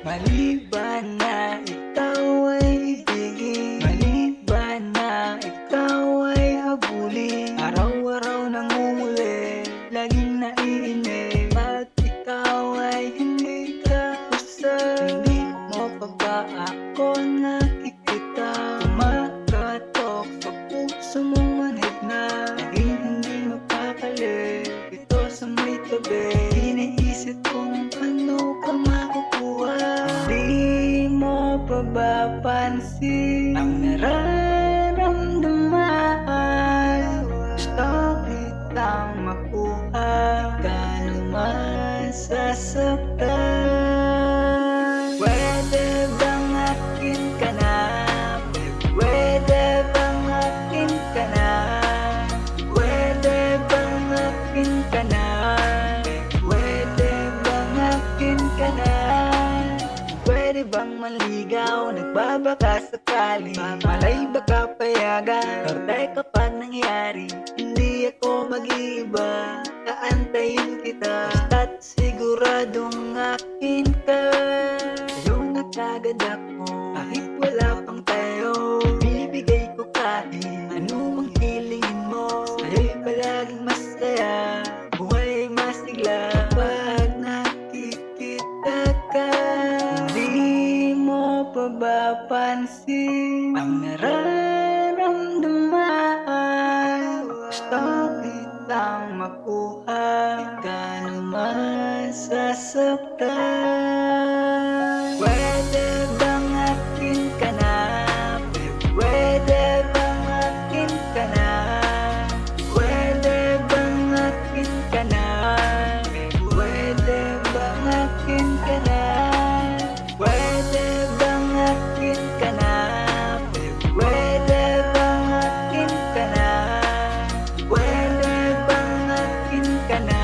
Maliban na ikaw ay ibigin, maliban na ikaw ay habulin, araw-araw nangunguli, laging naiinip, pag ikaw ay hindi ka usap. Hindi mo pa ba ako nakikita? Kumakatok sa puso mong manhid na, laging hindi mapakali, ito sa may tabi. Iniisip kung ano ka makukuha. Di mo pa ba pansin ang nararamdaman? Gusto kitang makuha, ka naman sasaktan. Pwede bang akin ka na? Pwede bang akin ka na? Pwede bang akin ka na? Pwede bang akin ka na? Pwede bang manligaw? Nagbabaka sakali, malay baka payagan, norte kapag nangyari, hindi ako mag-iiba, aantayin kita, basta't siguradong akin ka. Sa'yo na kagad ako, kahit wala pang tayo, bibigay ko kahit anumang hilingin mo. Sa'yo'y palaging masaya, buhay ay masigla kapag nakikita ka. Hindi mo pa ba pansin ang nararamdaman? Gusto kitang makuha, ka naman sasaktan. Pwede bang akin ka na? Pwede bang akin ka na? Pwede bang akin ka na? Pwede bang akin ka na? Pwede bang akin ka na? Pwede bang akin ka na? Pwede bang akin ka na?